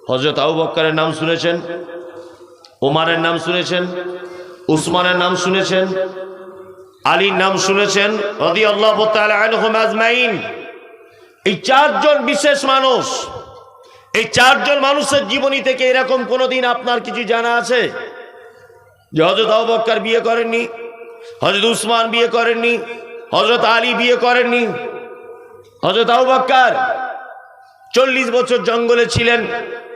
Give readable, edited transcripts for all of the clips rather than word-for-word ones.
হযরত আবু বকরের নাম শুনেছেন, ওমরের নাম শুনেছেন, উসমানের নাম শুনেছেন, আলীর নাম শুনেছেন রাদিয়াল্লাহু তাআলা আনহুম আজমাইন। এই চারজন বিশেষ মানুষ, এই চারজন মানুষের জীবনী থেকে এরকম কোনোদিন আপনার কিছু জানা আছে যে হযরত আবু বকর বিয়ে করেননি, হযরত উসমান বিয়ে করেননি, হযরত আলী বিয়ে করেননি, হযরত আবু বকর 40 বছর জঙ্গলে ছিলেন,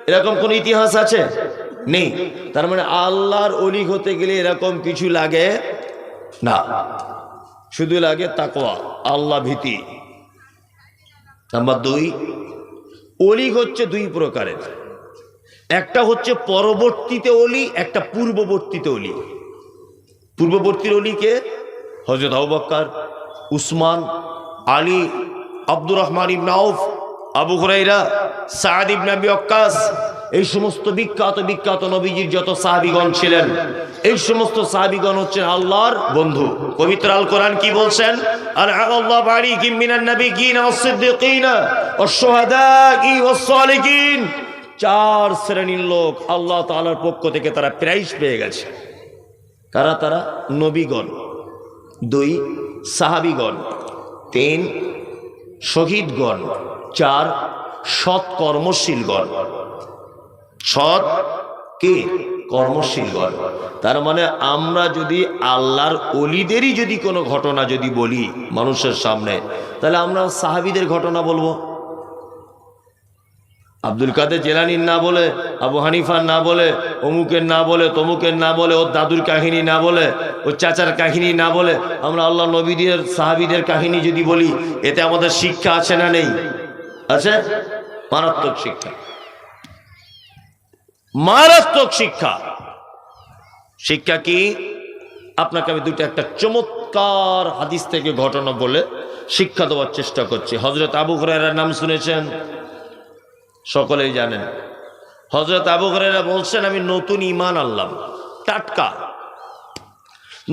এরকম কোন ইতিহাস আছে? নেই। তার মানে আল্লাহর ওলি হতে গেলে এরকম কিছু লাগে না, শুধু লাগে তাকওয়া, আল্লাহ ভীতি। নাম্বার 2, ওলি হচ্ছে দুই প্রকারের, একটা হচ্ছে পরবর্তীতে ওলি, একটা পূর্ববর্তীতে ওলি। পূর্ববর্তীর ওলিকে হযরত আবু বকর, উসমান, আলী, আব্দুর রহমান ইবনে আউফ, আবু হুরায়রা, সাদ ইবনে আবি ওয়াক্কাস, এই সমস্ত বিখ্যাত বিখ্যাত নবীজির যত সাহাবীগণ ছিলেন, এই সমস্ত সাহাবীগণ হচ্ছেন আল্লাহর বন্ধু। পবিত্র আল কোরআন কি বলছেন? আল্লাহু আলাইহিম মিনান নাবিয়্যিন ওয়াস-সিদ্দীকিন ওয়াশ-শুহাদা'i ওয়াস-সালিহিন। 4 শ্রেণীর লোক আল্লাহ তাআলার পক্ষ থেকে তারা প্রাইজ পেয়ে গেছে। কারা তারা? নবীগণ, 2 সাহাবীগণ, 3 শহীদগণ, 4 সৎ কর্মশীলগণ। সৎ কে? কর্মশীলগণ। তার মানে আমরা যদি আল্লাহর ওলিদেরই যদি কোনো ঘটনা যদি বলি মানুষের সামনে, তাহলে আমরা সাহাবীদের ঘটনা বলবো। আব্দুল কাদের জিলানীর না বলে, আবু হানিফার না বলে, অমুকের না বলে, তমুকের না বলে, ওর দাদুর কাহিনী না বলে, ওর চাচার কাহিনী না বলে আমরা আল্লাহ নবীদের সাহাবীদের কাহিনী যদি বলি, এতে আমাদের শিক্ষা আছে না নেই? আছে। মারাত্মক শিক্ষা, মারাত্মক শিক্ষা। শিক্ষা কি? আপনাকে আমি একটা চমৎকার হাদিস থেকে ঘটনা বলে শিক্ষা দেওয়ার চেষ্টা করছি। হযরত আবু হুরায়রার নাম শুনেছেন? সকলেই জানেন। হযরত আবু হুরায়রা বলছেন, আমি নতুন ঈমান আনলাম, টাটকা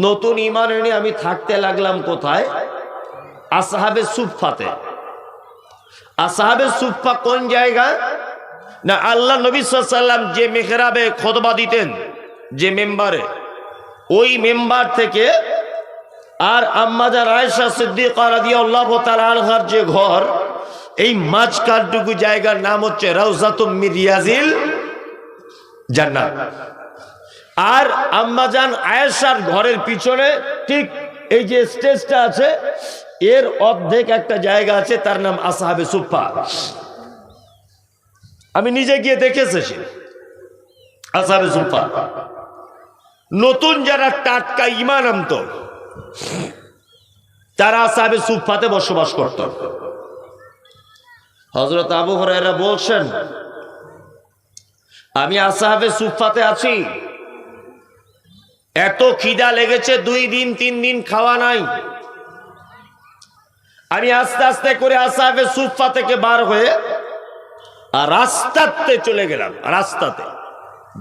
নতুন ঈমান এনে আমি থাকতে লাগলাম কোথায়? আসহাবে সুফফাতে। আসহাবে সুফফা কোন জায়গা? না, আল্লাহ নবী সাল্লাল্লাহু আলাইহি ওয়াসাল্লাম যে মিহরাবে খুতবা দিতেন, যে মেম্বারে, ওই মেম্বার থেকে আর আম্মা জান আয়েশা সিদ্দিকা রাদিয়াল্লাহু তাআলা আনহার যে ঘর, এই মাঝখানটুকু জায়গার নাম হচ্ছে রাউজাতুম মিন রিয়াজিল জান্নাত। আর আম্মাজান আয়েশার ঘরের পিছনে ঠিক এই যে স্টেজটা আছে, এর অর্ধেক একটা জায়গা আছে, তার নাম আসহাবে সুফফা। আমি নিজে গিয়ে দেখেছি আসহাবে সুফফা। নতুন যারা টাটকা ঈমান আনত তারা আসহাবে সুফফাতে বসবাস করত। হযরত আবু হুরায়রা বলছেন, আমি আসহাবে সুফফাতে আছি, এত খিদা লেগেছে, 2 দিন 3 দিন খাওয়া নাই। আমি আস্তে আস্তে করে আসহাবে সুফফা থেকে বার হয়ে আর রাস্তাতে চলে গেলাম। রাস্তাতে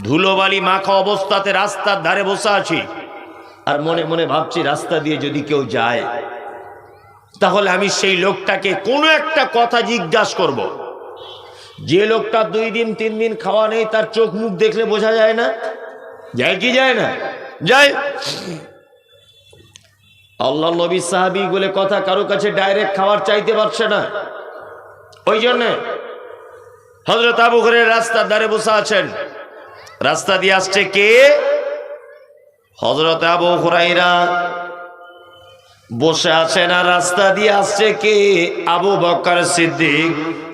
ধুলোবালি মাখা অবস্থাতে রাস্তার ধারে বসে আছি, আর মনে মনে ভাবছি রাস্তা দিয়ে যদি কেউ যায় তাহলে আমি সেই লোকটাকে কোনো একটা কথা জিজ্ঞাসা করব। যে লোকটা 2 দিন 3 দিন খাওয়া নেই, তার চোখ মুখ দেখলে বোঝা যায় না? যায় কি যায় না? যায়। আল্লাহ নবী সাহাবী বলে কথা, কারো কাছে ডাইরেক্ট খাবার চাইতে পারছে না। ওই জন্য হযরত আবু হুরায়রা রাস্তার ধারে বসে আছেন। রাস্তা দিয়ে আসছে কে? হযরত আবু হুরায়রা বসে আছেন, আর রাস্তা দিয়ে আসছে কে? আবু বকর সিদ্দিক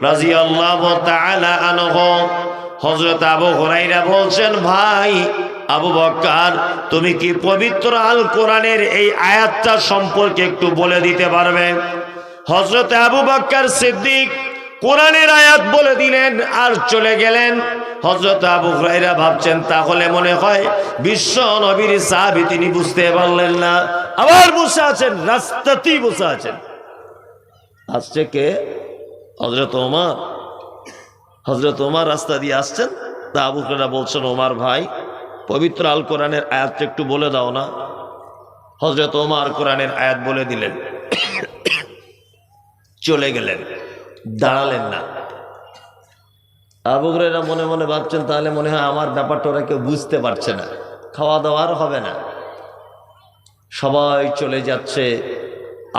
রাদিয়াল্লাহু তাআলা আনহু। হযরত আবু হুরায়রা বলছেন, ভাই আবু বকর, তুমি কি পবিত্র আল কোরআনের এই আয়াতটা সম্পর্কে একটু বলে দিতে পারবে? হযরত আবু বকর সিদ্দিক কোরআনের আয়াত বলে দিলেন আর চলে গেলেন। হযরত আবু হুরায়রা ভাবছেন তাহলে মনে হয় বিশ্ব নবীর সাহাবী, তিনি বুঝতে পারলেন না, আবার বসে আছেন, রাস্তাতেই বসে আছেন। আসছে কে? হযরত ওমর। হযরত ওমর রাস্তা দিয়ে আসছেন। তা আবু হুরায়রা বলছেন, ওমর ভাই, পবিত্র আল কোরআনের আয়াতটা একটু বলে দাও না। হযরত ওমর কোরআনের আয়াত বলে দিলেন, চলে গেলেন, দাঁড়ালেন না। আবু হুরায়রা মনে মনে ভাবছেন তাহলে মনে হয় আমার ব্যাপারটা ওরা কেউ বুঝতে পারছে না, খাওয়া দাওয়ার হবে না। সবাই চলে যাচ্ছে,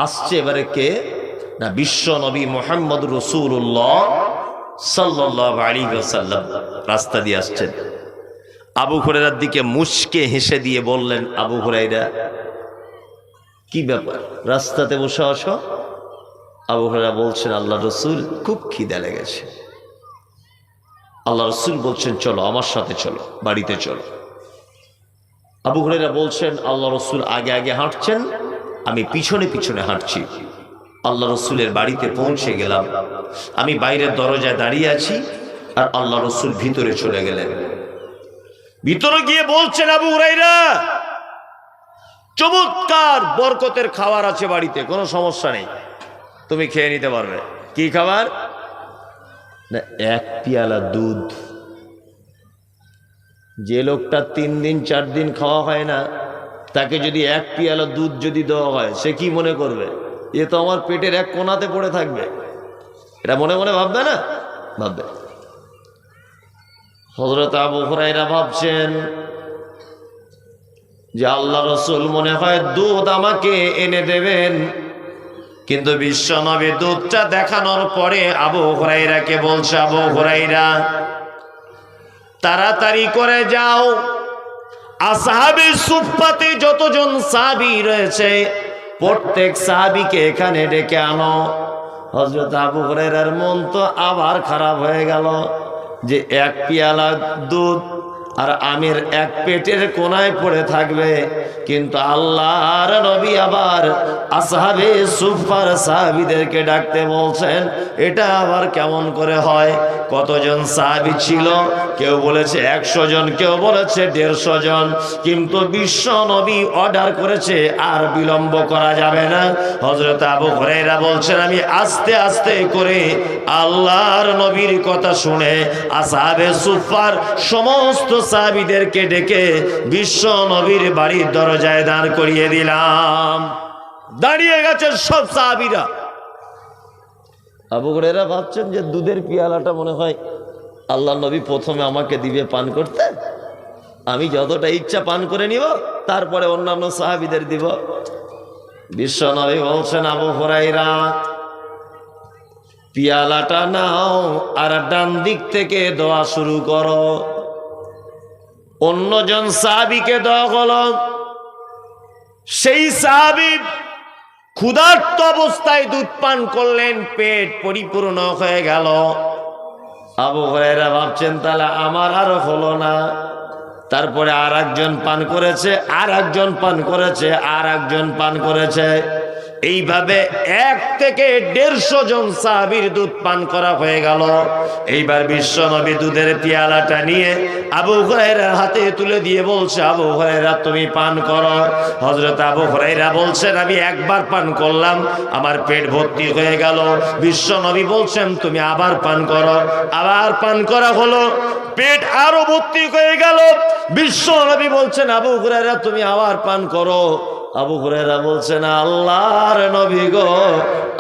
আসছে এবারে কে না বিশ্ব নবী মুহাম্মদ রাসূলুল্লাহ সাল্লাল্লাহু আলাইহি ওয়াসাল্লাম রাস্তা দিয়ে আসছেন। আবু হুরায়রার দিকে মুচকে হেসে দিয়ে বললেন, আবু হুরায়রা কি ব্যাপার, রাস্তাতে বসে আসো? আবু হুরায়রা বলছেন, আল্লাহ রসুল খুব খিদে লেগেছে। আল্লাহ রসুল বলছেন, চলো আমার সাথে চলো, বাড়িতে চলো। আবু হুরায়রা বলছেন, আল্লাহ রসুল আগে আগে হাঁটছেন, আমি পিছনে পিছনে হাঁটছি। আল্লাহ রসুলের বাড়িতে পৌঁছে গেলাম, আমি বাইরের দরজায় দাঁড়িয়ে আছি আর আল্লাহ রসুল ভিতরে চলে গেলেন। ভিতরে গিয়ে বলছেন, আবু হুরায়রা চমৎকার বরকতের খাবার আছে বাড়িতে, কোনো সমস্যা নেই, তুমি খেয়ে নিতে পারবে। কি খাবার? না, এক পিয়ালা দুধ। যে লোকটা 3 দিন 4 দিন খাওয়া হয় না, তাকে যদি এক পিয়ালা দুধ যদি দেওয়া হয়, সে কি মনে করবে? এ তো আমার পেটের এক কোণাতে পড়ে থাকবে। এটা মনে মনে ভাববে না? ভাববে। হযরত আবু হুরায়রা ভাবছেন যে আল্লাহ রসুল মনে হয় দুধ আমাকে এনে দেবেন, কিন্তু বিশ্ব নবী দুধটা দেখানোর পরে আবু হুরায়রাকে বলছে, আবু হুরায়রা তাড়াতাড়ি করে যাও, আসহাবে সুফফাতে যতজন সাহাবী রয়েছে প্রত্যেক সাহাবীকে এখানে ডেকে আনো। হযরত আবু হুরায়রার মন তো আবার খারাপ হয়ে গেল যে এক পিয়ালা দুধ আর আমের এক পেটের কোনায় পড়ে থাকবে, কিন্তু আল্লাহর নবী আবার আসহাবে সুফফার সাহাবীদেরকে ডাকতে বলছেন। এটা আবার কেমন করে হয়? কতজন সাহাবী ছিল? কেউ বলেছে 100 জন, কেউ বলেছে 150 জন, কিন্তু বিশ্ব নবী অর্ডার করেছে আর বিলম্ব করা যাবে না। হযরত আবু হুরায়রা বলছেন, আমি আস্তে আস্তে করে আল্লাহর নবীর কথা শুনে আসহাবে সুফফার সমস্ত সাহাবীদেরকে ডেকে বিশ্ব নবীর বাড়ির দরজায় দাঁড় করিয়ে দিলাম। দাঁড়িয়ে গেছে সব সাহাবীরা। আবু হুরায়রা ভাবছেন যে দুধের পিয়ালাটা মনে হয় আল্লাহ নবী প্রথমে আমাকে দিবে পান করতে, আমি যতটা ইচ্ছা পান করে নিব, তারপরে অন্যান্য সাহাবীদের দিব। বিশ্ব নবী বলছেন, আবু হুরায়রা পিয়ালাটা নাও আর ডান দিক থেকে দোয়া শুরু করো। অন্যজন সাহাবীকে দেওয়া হলো। সেই সাহাবী ক্ষুধার্ত অবস্থায় দুধ পান করলেন, পেট পরিপূর্ণ হয়ে গেল। আবু হুরায়রা ভাবছেন তাহলে আমার আর হলো না। তারপরে আর একজন পান করেছে, আর একজন পান করেছে, আর একজন পান করেছে। এইভাবে 1 থেকে 150 জন সাহাবীর দুধ পান করা হয়ে গেল। এইবার বিশ্ব নবী দুধের পিয়ালাটা নিয়ে আবু হুরায়রার হাতে তুলে দিয়ে বলছে, আবু হুরায়রা তুমি পান করো। হযরত আবু হুরায়রা বলছেন, আমি একবার পান করলাম, আমার পেট ভর্তি হয়ে গেল। বিশ্ব নবী বলছেন, তুমি আবার পান করো। আবার পান করা হলো, পেট আরো ভর্তি হয়ে গেল। বিশ্ব নবী বলছেন, আবু হুরায়রা তুমি আবার পান করো। আবু হুরায়রা বলছেন, আল্লাহর নবী গো,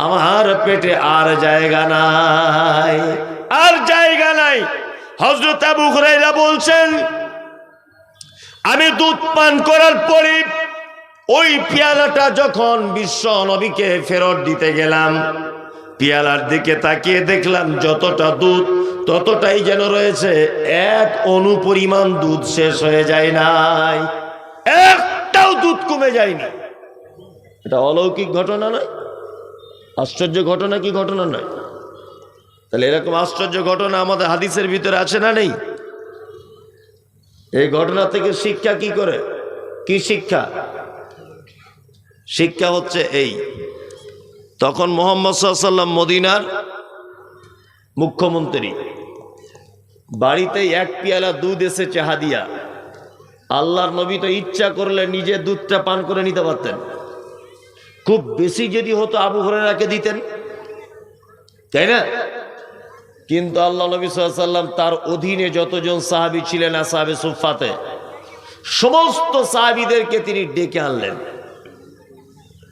আমার পেটে আর জায়গা নাই, আর জায়গা নাই। হযরত আবু হুরায়রা বলছেন, আমি দুধ পান করার পরে ওই পেয়ালাটা যখন বিশ্ব নবীকে ফেরত দিতে গেলাম, পেয়ালার দিকে তাকিয়ে দেখলাম যতটা দুধ ততটাই যেন রয়েছে, 1 অণু পরিমাণ দুধ শেষ হয়ে যায় নাই, একটাও দুধ কমে যায়নি। এটা অলৌকিক ঘটনা নয়? আশ্চর্য ঘটনা কি ঘটনা নয়? তাহলে এরকম আশ্চর্য ঘটনা আমাদের হাদিসের ভিতরে আছে না নেই? এই ঘটনা থেকে শিক্ষা কি করে? কি শিক্ষা? শিক্ষা হচ্ছে এই, তখন মুহাম্মদ সাল্লাল্লাহু আলাইহি ওয়াসাল্লাম মদিনার মুখ্যমন্ত্রী, বাড়িতে 1 পিয়ালা দুধ এসেছে হাদিয়া। আল্লাহর নবী তো ইচ্ছা করলে নিজে দুধটা পান করে নিতে পারতেন, খুব বেশি যদি হতো আবু হুরায়রাকে দিতেন, তাই না? কিন্তু আল্লাহ নবী সাল্লাল্লাহু আলাইহি ওয়াসাল্লাম তার অধীনে যতজন সাহাবী ছিলেন আসহাবে সুফফাতে, সমস্ত সাহাবীদেরকে তিনি ডেকে আনলেন।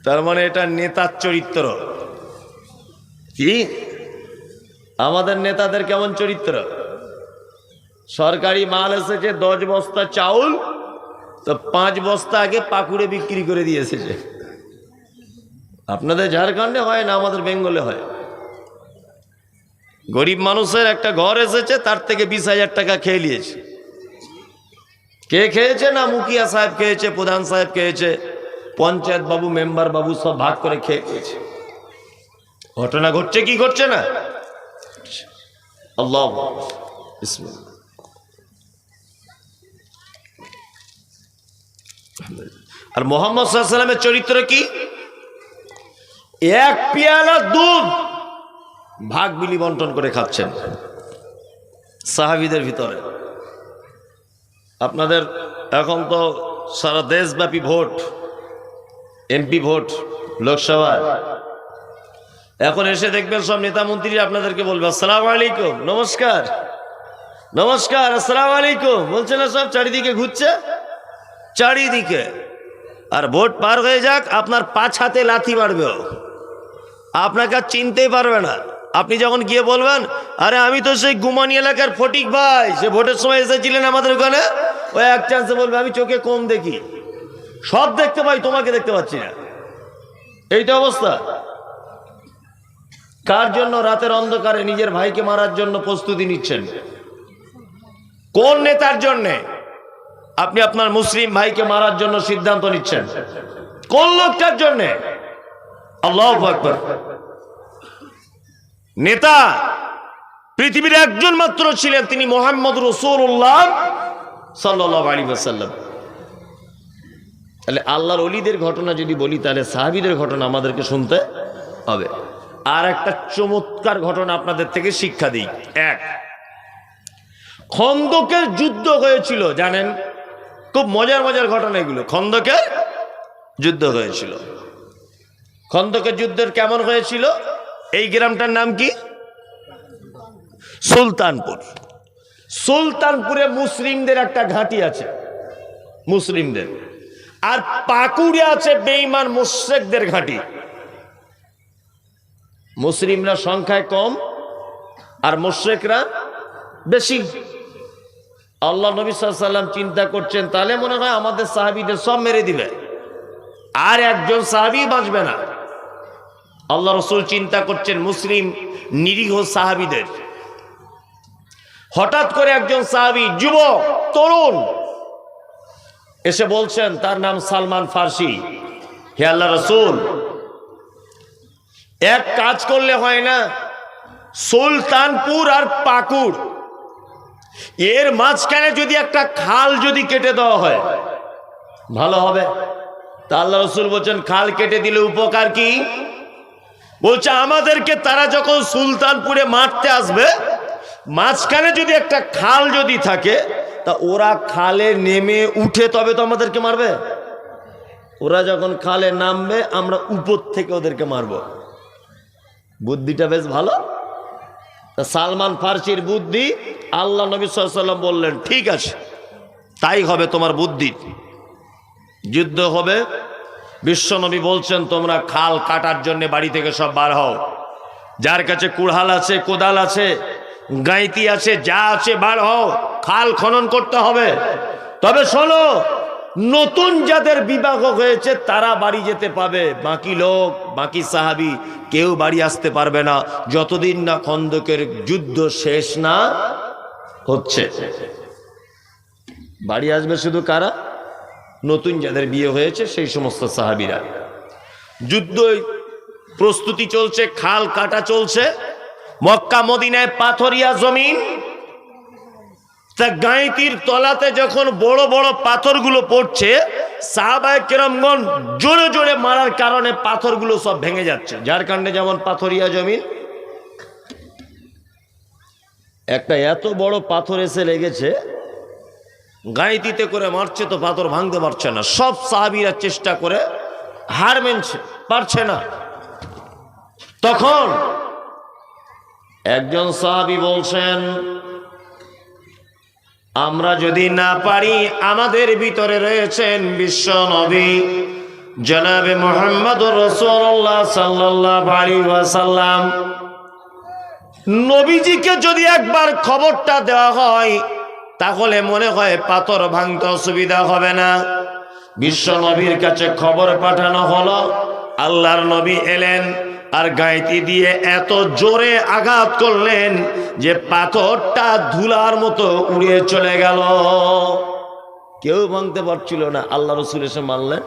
তার মানে এটা নেতার চরিত্র। কি আমাদের নেতাদের কেমন চরিত্র? সরকারি মাল এসেছে 10 বস্তা চাউল, তো 5 বস্তা আগে পাকুড়ে বিক্রি করে দিয়ে এসেছে। আপনাদের ঝাড়খণ্ডে হয় না, আমাদের বেঙ্গলে হয়। গরিব মানুষের একটা ঘর এসেছে, তার থেকে 20,000 টাকা খেয়ে নিয়েছে। কে খেয়েছে? না মুখিয়া সাহেব খেয়েছে, প্রধান সাহেব খেয়েছে, পঞ্চায়েত বাবু, মেম্বার বাবু সব ভাগ করে খেয়েছে। ঘটনা ঘটছে কি ঘটছে না? আল্লাহ বিসমিল্লাহ। আর মুহাম্মদ সাল্লাল্লাহু আলাইহি ওয়াসাল্লামের চরিত্র কি? এক পেয়ালা দুধ ভাগ বিলি বন্টন করে খাচ্ছেন সাহাবীদের ভিতরে। আপনাদের এখন তো সারা দেশব্যাপী ভোট, এমপি ভোট, লোকসভায়। এখন এসে দেখবেন সব নেতা মন্ত্রী আপনাদেরকে বলবে আসসালামু আলাইকুম, নমস্কার নমস্কার, আসসালামু আলাইকুম বলছে না? সব চারিদিকে ঘুরছে, চারিদিকে। আর ভোট পার হয়ে যাক, আপনার 5 হাতে লাথি মারবে, আপনাকে আর চিনতেই পারবে না। আপনি যখন গিয়ে বলবেন আরে আমি তো সেই গুমানি এলাকার ফটিক ভাই, সে ভোটের সময় এসেছিলেন আমাদের ওখানে, ওই এক চান্সে বলবে আমি চোখে কম দেখি, সব দেখতে পাই, তোমাকে দেখতে পাচ্ছি না। এই তো অবস্থা। কার জন্য রাতের অন্ধকারে নিজের ভাইকে মারার জন্য প্রস্তুতি নিচ্ছেন? কোন নেতার জন্যে আপনি আপনার মুসলিম ভাইকে মারার জন্য সিদ্ধান্ত নিচ্ছেন? কোন লোকটার জন্যে? আল্লাহু আকবার। নেতা পৃথিবীর একজন মাত্র ছিলেন, তিনি মুহাম্মদ রাসূলুল্লাহ সাল্লাল্লাহু আলাইহি ওয়াসাল্লাম। তাহলে আল্লাহর ওলিদের ঘটনা যদি বলি, তাহলে সাহাবীদের ঘটনা আমাদেরকে শুনতে হবে। আর একটা চমৎকার ঘটনা আপনাদের থেকে শিক্ষা দিই। এক, খন্দকের যুদ্ধ হয়েছিল, জানেন? খুব মজার মজার ঘটনা এগুলো। খন্দকের যুদ্ধ হয়েছিল। খন্দকের যুদ্ধের কেমন হয়েছিল? এই গ্রামটার নাম কি? সুলতানপুর। সুলতানপুরে মুসলিমদের একটা ঘাঁটি আছে, মুসলিমদের। আর পাকুড়ে আছে বেঈমান মুশরিকদের ঘাঁটি। মুসলিমরা সংখ্যায় কম আর মুশরিকরা বেশি। আল্লাহ নবী সাল্লাল্লাহু আলাইহি ওয়াসাল্লাম চিন্তা করছেন, তাহলে মনে হয় আমাদের সাহাবীদের সব মেরে দিবে, আর একজন সাহাবী বাঁচবে না। আল্লাহ রাসূল চিন্তা করছেন মুসলিম নিরীহ সাহাবীদের। হঠাৎ করে একজন সাহাবী, যুবক তরুণ, এসে বলছেন, তার নাম সালমান ফার্সি, হে আল্লাহ রাসূল, এক কাজ করলে হয় না? সুলতানপুর আর পাকুড় এর মাঝখানে যদি একটা খাল যদি কেটে দেওয়া হয় ভালো হবে। তা আল্লাহ রাসূল বলছেন, খাল কেটে দিলে উপকার কি? বলছে, আমাদেরকে তারা যখন সুলতানপুরে মারতে আসবে, মাঝখানে যদি একটা খাল যদি থাকে, তা ওরা খালে নেমে উঠে তবে তো আমাদেরকে মারবে। ওরা যখন খালে নামবে, আমরা উপর থেকে ওদেরকে মারবো। বুদ্ধিটা বেশ ভালো। তা সালমান ফার্সির বুদ্ধি, আল্লাহ নবী সাল্লাল্লাহু আলাইহি ওয়াসাল্লাম বললেন, ঠিক আছে, তাই হবে তোমার বুদ্ধি। যুদ্ধ হবে। বিশ্ব নবী বলছেন, তোমরা খাল কাটার জন্য বাড়ি থেকে সব বার হও। যার কাছে কুড়াল আছে, কোদাল আছে, গাঁইতি আছে, যা আছে বার হও, খাল খনন করতে হবে। তবে শোনো, নতুন যাদের বিবাহ হয়েছে তারা বাড়ি যেতে পাবে, বাকি লোক, বাকি সাহাবী কেউ বাড়ি আসতে পারবে না, যতদিন না খন্দকের যুদ্ধ শেষ না হচ্ছে। বাড়ি আসবে শুধু কারা? নতুন যাদের বিয়ে হয়েছে সেই সমস্ত সাহাবীরা। যুদ্ধ প্রস্তুতি চলছে, খাল কাটা চলছে। মক্কা মদিনায় পাথরিয়া জমিন, তা গাঁইতির তলাতে যখন বড় বড় পাথরগুলো পড়ছে, সাহাবায়ে কেরামগণ জোরে জোরে মারার কারণে পাথরগুলো সব ভেঙে যাচ্ছে। ঝাড়খণ্ডে যেমন পাথরিয়া জমিন, একটা এত বড় পাথর এসে লেগেছে, গাঁইতিতে করে মারছে তো পাথর ভাঙতে পারছে না। সব সাহাবীরা চেষ্টা করে হার মেনছে, পারছে না। তখন একজন সাহাবী বলছেন, আমরা যদি না পারি, আমাদের ভিতরে রয়েছেন বিশ্ব নবী জনাবে মুহাম্মদুর রাসূলুল্লাহ সাল্লাল্লাহু আলাইহি ওয়াসাল্লাম। নবীজিকে যদি একবার খবরটা দেওয়া হয়, তাহলে মনে হয় পাথর ভাঙতে অসুবিধা হবে না। বিশ্ব নবীর কাছে খবর পাঠানো হলো, আল্লাহর নবী এলেন আর গাঁইতি দিয়ে এত জোরে আঘাত করলেন যে পাথরটা ধুলার মতো উড়িয়ে চলে গেল। কেউ ভাঙতে পারছিল না, আল্লাহ রসুল এসে মারলেন,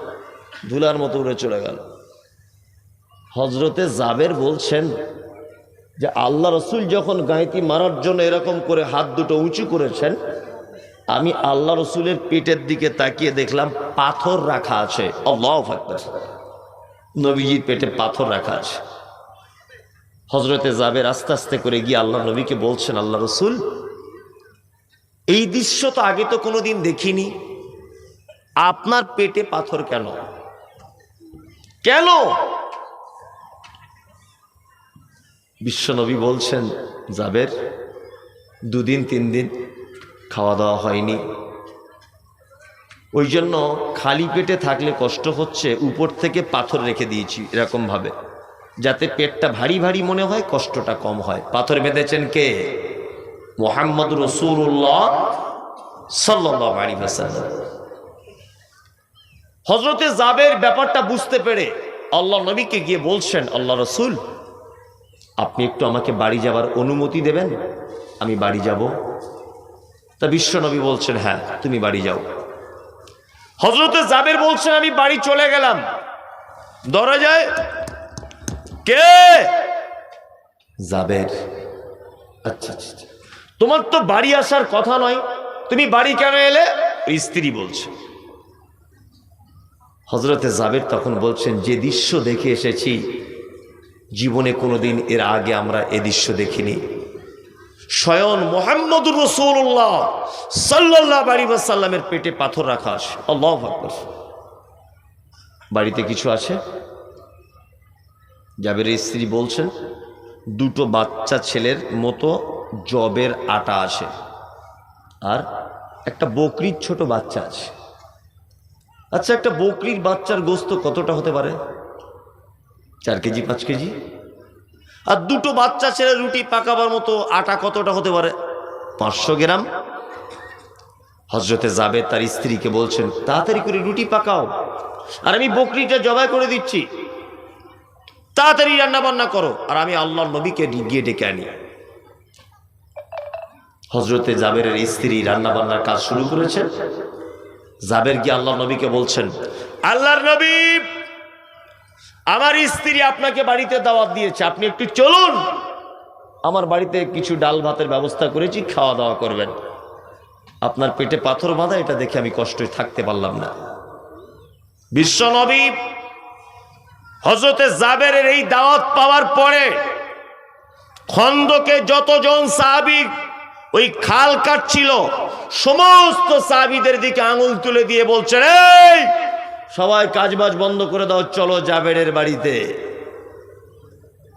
ধুলার মতো উড়ে চলে গেল। হজরতে জাবের বলছেন যে আল্লাহ রসুল যখন গাঁইতি মারার জন্য এরকম করে হাত দুটো উঁচু করেছেন, আমি আল্লাহ রসুলের পেটের দিকে তাকিয়ে দেখলাম পাথর রাখা আছে। আল্লাহু আকবার, নবীজির পেটে পাথর রাখা আছে। হজরতে জাবের আস্তে আস্তে করে গিয়ে আল্লাহ নবীকে বলছেন, আল্লাহ রসুল, এই দৃশ্য তো আগে তো কোনোদিন দেখিনি, আপনার পেটে পাথর কেন? কেন? বিশ্বনবী বলছেন, জাবের, 2 দিন 3 দিন খাওয়া দাওয়া হয়নি, ওই জন্য খালি পেটে থাকলে কষ্ট হচ্ছে, উপর থেকে পাথর রেখে দিয়েছি এরকম ভাবে, যাতে পেটটা ভারী ভারী মনে হয়, কষ্টটা কম হয়। পাথর বেঁধেছেন কে? মুহাম্মদ রাসূলুল্লাহ সাল্লাল্লাহু আলাইহি ওয়াসাল্লাম। হযরতে জাবের ব্যাপারটা বুঝতে পেরে আল্লাহ নবীকে গিয়ে বলছেন, আল্লাহ রাসূল, আপনি একটু আমাকে বাড়ি যাবার অনুমতি দেবেন, আমি বাড়ি যাব। তা বিশ্ব নবী বলছেন, হ্যাঁ তুমি বাড়ি যাও। হযরতে জাবের বলছেন, আমি বাড়ি চলে গেলাম, দরজায় কে? জাবের। আচ্ছা আচ্ছা, তোমার তো বাড়ি আসার কথা নয়, তুমি বাড়ি কেন এলে? স্ত্রী বলছে। হযরতে জাবের তখন বলছেন, যে দৃশ্য দেখে এসেছি জীবনে কোনোদিন এর আগে আমরা এ দৃশ্য দেখিনি। স্বয়ং মুহাম্মদুর রাসূলুল্লাহ সাল্লাল্লাহু আলাইহি ওয়াসাল্লামের পেটে পাথর রাখা আছে। আল্লাহু আকবার। বাড়িতে কিছু আছে? জাবেরের স্ত্রী বলছেন, 2টো বাচ্চা ছেলের মতো জবের আটা আছে, আর একটা বকরির ছোট বাচ্চা আছে। আচ্ছা, একটা বকরির বাচ্চার গোস্ত কতটা হতে পারে? 4 কেজি 5 কেজি। আর 2টো বাচ্চা ছেলে রুটি পাকাবার মতো আটা কতটা হতে পারে? 500 গ্রাম। হযরতে জাবের তার স্ত্রীকে বলছেন, তাড়াতাড়ি করে রুটি পাকাও, আর আমি বকরিটা জবাই করে দিচ্ছি, তাড়াতাড়ি রান্না বান্না করো, আর আমি আল্লাহর নবীকে গিয়ে ডেকে আনি। হযরতে জাবেরের স্ত্রী রান্না বান্নার কাজ শুরু করেছেন। জাবের গিয়ে আল্লাহর নবীকে বলছেন, আল্লাহর নবী, আমার স্ত্রী আপনাকে বাড়িতে দাওয়াত দিয়েছে, আপনি একটু চলুন, আমার বাড়িতে কিছু ডাল ভাতের ব্যবস্থা করেছি, খাওয়া দাওয়া করবেন। আপনার পেটে পাথর বাঁধা, এটা দেখে আমি কষ্টে থাকতে পারলাম না। বিশ্ব নবী হযরতে জাবেরের এই দাওয়াত পাওয়ার পরে খন্দকে যতজন সাহাবী ওই খাল কাটছিল, সমস্ত সাহাবীদের দিকে আঙুল তুলে দিয়ে বলছেন, এই সবাই কাজবাজ বন্ধ করে দাও, চলো জাবেরের বাড়িতে।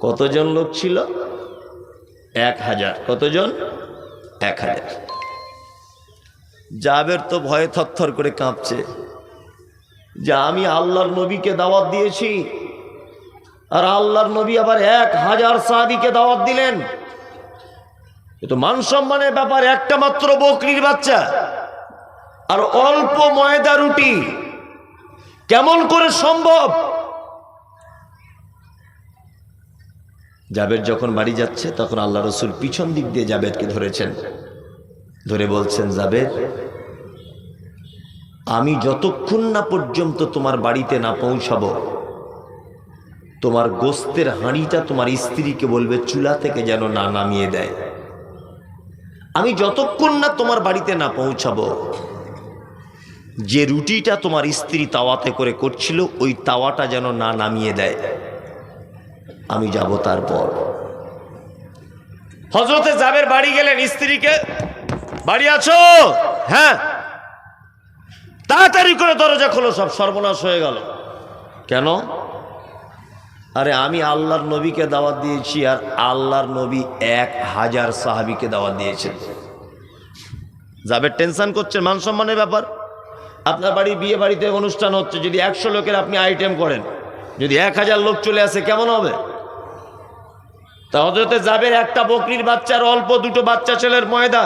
কতজন লোক ছিল? 1000। কতজন? 1000। জাবের তো ভয়ে থরথর করে কাঁপছে, যে আমি আল্লাহর নবীকে দাওয়াত দিয়েছি, আর আল্লাহর নবী আবার 1000 সাহাবীকে দাওয়াত দিলেন। এ তো মান সম্মানের ব্যাপার। একটা মাত্র বকরির বাচ্চা আর অল্প ময়দা রুটি, কেমন করে সম্ভব? জাবের যখন বাড়ি যাচ্ছে, তখন আল্লাহ রসুল পিছন দিক দিয়ে জাবেরকে ধরেছেন, ধরে বলছেন, জাবের, আমি যতক্ষণ না পর্যন্ত তোমার বাড়িতে না পৌঁছাবো, তোমার গোস্তের হাঁড়িটা তোমার স্ত্রীকে বলবে চুলা থেকে যেন না নামিয়ে দেয়। আমি যতক্ষণ না তোমার বাড়িতে না পৌঁছাবো, যে রুটিটা তোমার স্ত্রী তাওয়াতে করে করছিল, ওই তাওয়াটা যেন না নামিয়ে দেয়, আমি যাব। তারপর হযরতে জাবের বাড়ি গেলেন, স্ত্রীকে, বাড়ি আছো? হ্যাঁ। তাড়াতাড়ি করে দরজা খোলো, সব সর্বনাশ হয়ে গেল। কেন? আরে আমি আল্লাহর নবীকে দাওয়াত দিয়েছি, আর আল্লাহর নবী 1000 সাহাবীকে দাওয়াত দিয়েছেন। জাবের টেনশন করছেন, মান সম্মানের ব্যাপার। আপনার বাড়ি বিয়ে বাড়িতে অনুষ্ঠান হচ্ছে, যদি 100 লোকের আপনি আইটেম করেন, যদি 1000 লোক চলে আসে কেমন হবে? তা হযরতে জাবের একটা বকরির বাচ্চার অল্প 2টো বাচ্চা ছেলের ময়দা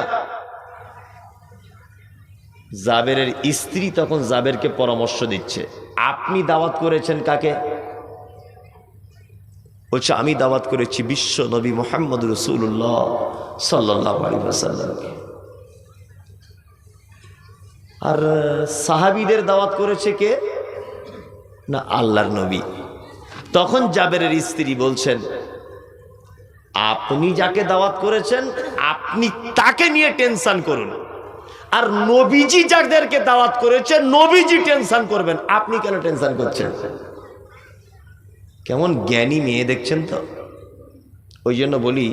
জাবেরের স্ত্রী তখন জাবেরকে পরামর্শ দিচ্ছে, আপনি দাওয়াত করেছেন কাকে? বলছে আমি দাওয়াত করেছি বিশ্ব নবী মুহাম্মদ রাসূলুল্লাহ সাল্লাল্লাহু আলাইহি ওয়াসাল্লামকে। আর সাহাবীদের দাওয়াত করেছে কে? না, আল্লাহর নবী। তখন জাবেরের স্ত্রী বলছেন, আপনি যাকে দাওয়াত করেছেন আপনি তাকে নিয়ে টেনশন করুন, আর নবীজি যাদেরকে দাওয়াত করেছেন নবীজি টেনশন করবেন, আপনি কেন টেনশন করছেন? কেমন জ্ঞানী মেয়ে দেখছেন তো। ওই জন্য বলি